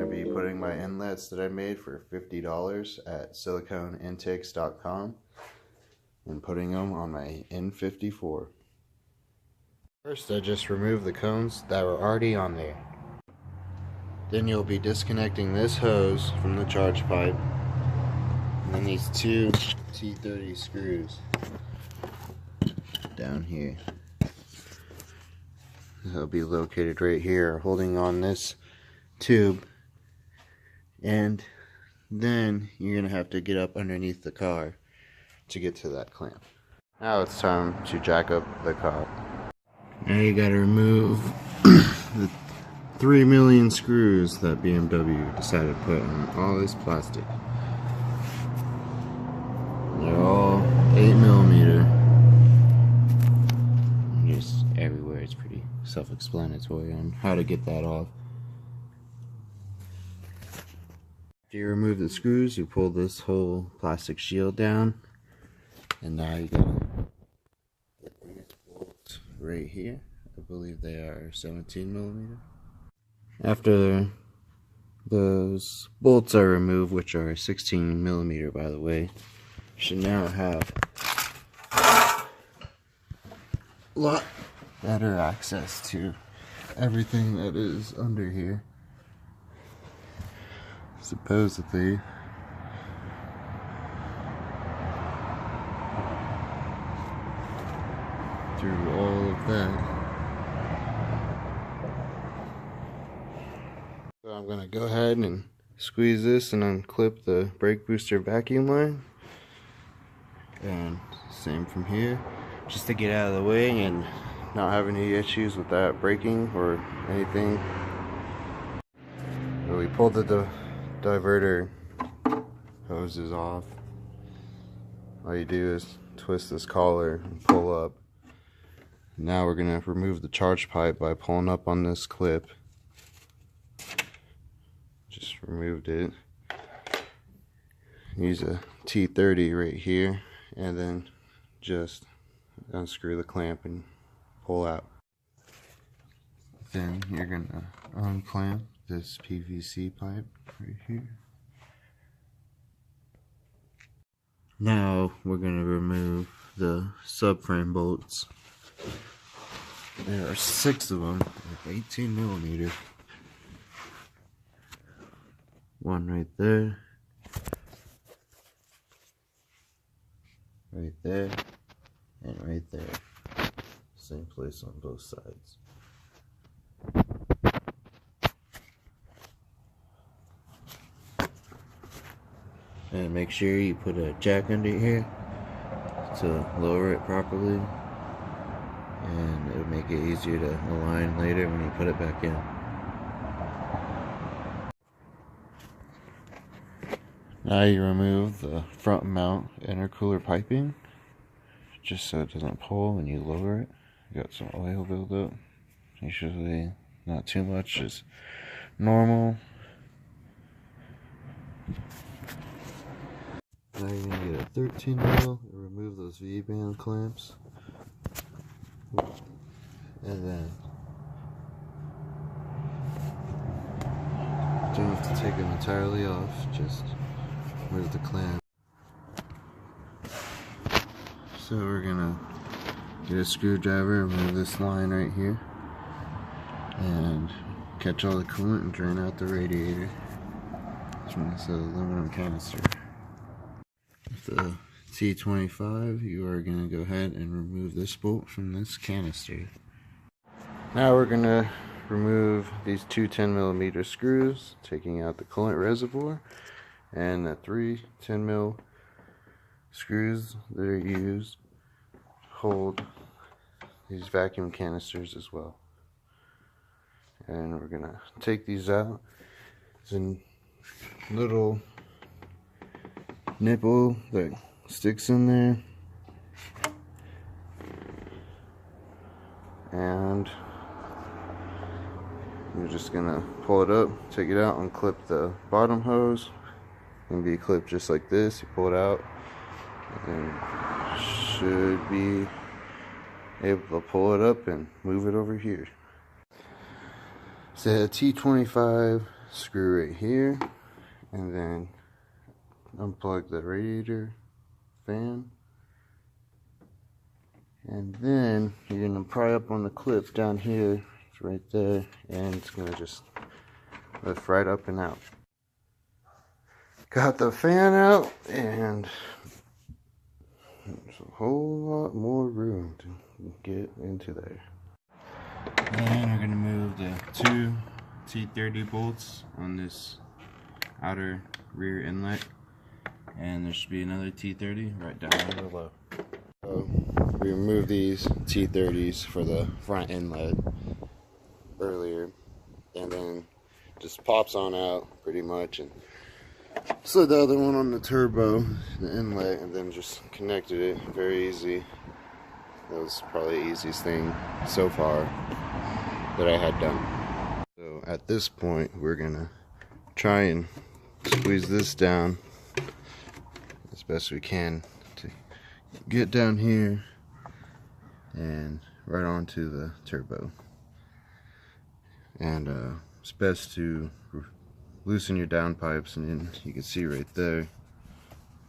going to be putting my inlets that I made for $50 at siliconeintakes.com and putting them on my N54. First, I just removed the cones that were already on there. Then you'll be disconnecting this hose from the charge pipe, and then these two T30 screws down here. They'll be located right here, holding on this tube, and then you're gonna have to get up underneath the car to get to that clamp. Now it's time to jack up the car. Now you gotta remove the 3 million screws that BMW decided to put on all this plastic. They're all 8mm. Just everywhere. It's pretty self-explanatory on how to get that off. After you remove the screws, you pull this whole plastic shield down, and now you gotta get these bolts right here. I believe they are 17mm. After those bolts are removed, which are 16mm by the way, you should now have a lot better access to everything that is under here. Supposedly, through all of that. So I'm going to go ahead and squeeze this and unclip the brake booster vacuum line. And same from here, just to get out of the way and not have any issues with that braking or anything. So we pulled the diverter hoses off. All you do is twist this collar and pull up. Now we're going to remove the charge pipe by pulling up on this clip. Just removed it. Use a T30 right here, and then just unscrew the clamp and pull out. Then you're going to unclamp this PVC pipe right here. Now we're going to remove the subframe bolts. There are 6 of them, 18mm. One right there, right there, and right there. Same place on both sides. And make sure you put a jack under here to lower it properly, and it'll make it easier to align later when you put it back in. Now you remove the front mount intercooler piping, just so it doesn't pull when you lower it. You got some oil buildup. Usually not too much, just normal. Now you're going to get a 13mm and remove those V-band clamps. And then don't have to take them entirely off, just remove the clamp. So we're gonna get a screwdriver, remove this line right here, and catch all the coolant and drain out the radiator. It's an aluminum canister. With the T25, you are gonna go ahead and remove this bolt from this canister. Now we're gonna remove these two 10mm screws, taking out the coolant reservoir, and the 3 10mm screws that are used hold these vacuum canisters as well. And we're gonna take these out. There's a little nipple that sticks in there, and you're just gonna pull it up, take it out, and clip the bottom hose. Can be clipped just like this. You pull it out and should be able to pull it up and move it over here. So a T25 screw right here, and then unplug the radiator fan, and then you're going to pry up on the clip down here. It's right there, and it's going to just lift right up and out. Got the fan out, and there's a whole lot more room to get into there. And we're going to move the two T30 bolts on this outer rear inlet, and there should be another T30 right down below. So we removed these T30s for the front inlet earlier, and then just pops on out pretty much, and slid the other one on the turbo, the inlet, and then just connected it. Very easy. That was probably the easiest thing so far that I had done. So at this point, we're gonna try and squeeze this down as best we can to get down here and right onto the turbo. And it's best to loosen your downpipes, and then you can see right there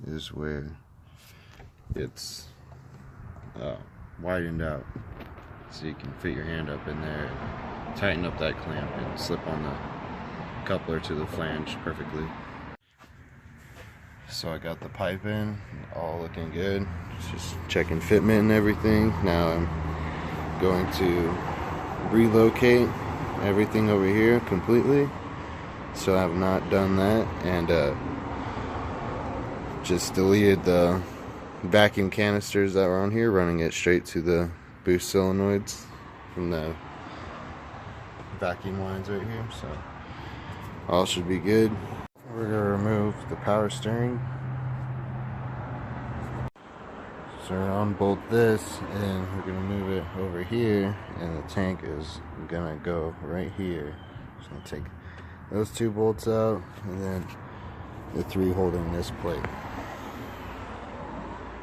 is where it's widened out, so you can fit your hand up in there and tighten up that clamp and slip on the coupler to the flange perfectly. So I got the pipe in, all looking good. Just checking fitment and everything. Now I'm going to relocate everything over here completely. So I have not done that, and just deleted the vacuum canisters that were on here, running it straight to the boost solenoids from the vacuum lines right here. So all should be good. We're going to remove the power steering. So we're going to unbolt this, and we're going to move it over here, and the tank is going to go right here. Just going to take those two bolts out, and then the three holding this plate,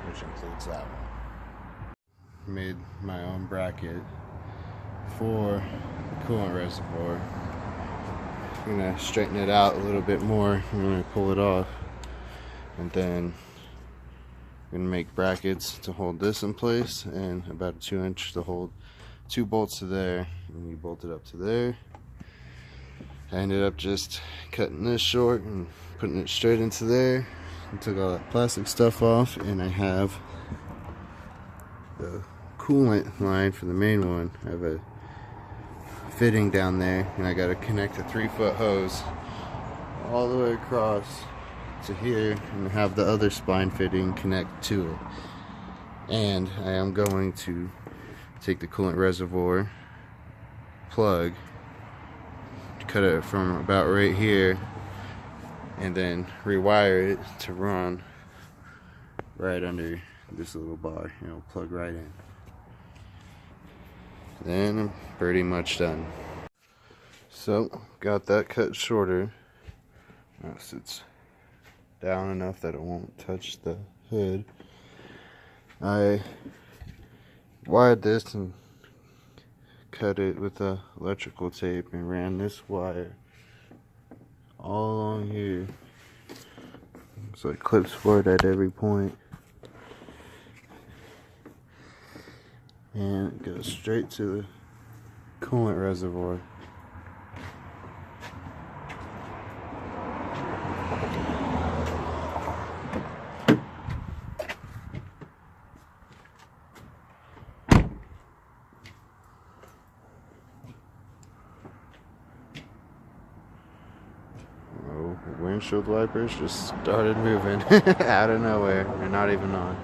which includes that one. Made my own bracket for the coolant reservoir. I'm going to straighten it out a little bit more. I'm going to pull it off, and then I'm going to make brackets to hold this in place, and about a 2-inch to hold two bolts to there, and you bolt it up to there. I ended up just cutting this short and putting it straight into there. I took all that plastic stuff off, and I have the coolant line for the main one. I have a fitting down there, and I got to connect a 3-foot hose all the way across to here and have the other spline fitting connect to it. And I am going to take the coolant reservoir plug, cut it from about right here, and then rewire it to run right under this little bar, and it'll plug right in. Then I'm pretty much done. So got that cut shorter. Now it sits down enough that it won't touch the hood. I wired this and cut it with electrical tape and ran this wire all along here, so it clips for it at every point, and it goes straight to the coolant reservoir. Windshield wipers just started moving out of nowhere. They're not even on.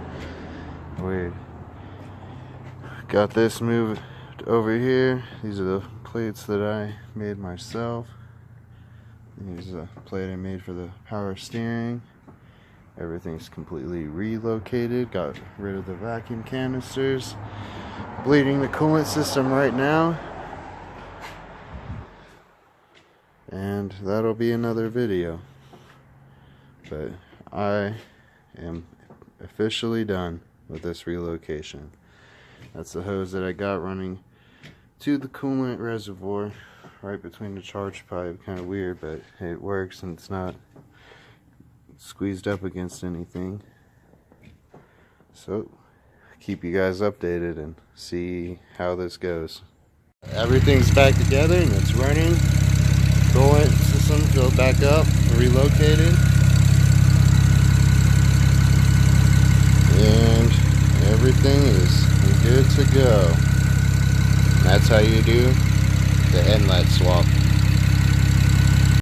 Weird. Got this moved over here. These are the plates that I made myself. Here's a plate I made for the power steering. Everything's completely relocated. Got rid of the vacuum canisters. Bleeding the coolant system right now. And that'll be another video. But I am officially done with this relocation. That's the hose that I got running to the coolant reservoir right between the charge pipe. Kind of weird, but it works and it's not squeezed up against anything. So keep you guys updated and see how this goes. Everything's back together and it's running. Coolant system filled back up, relocated, and everything is good to go. That's how you do the inlet swap.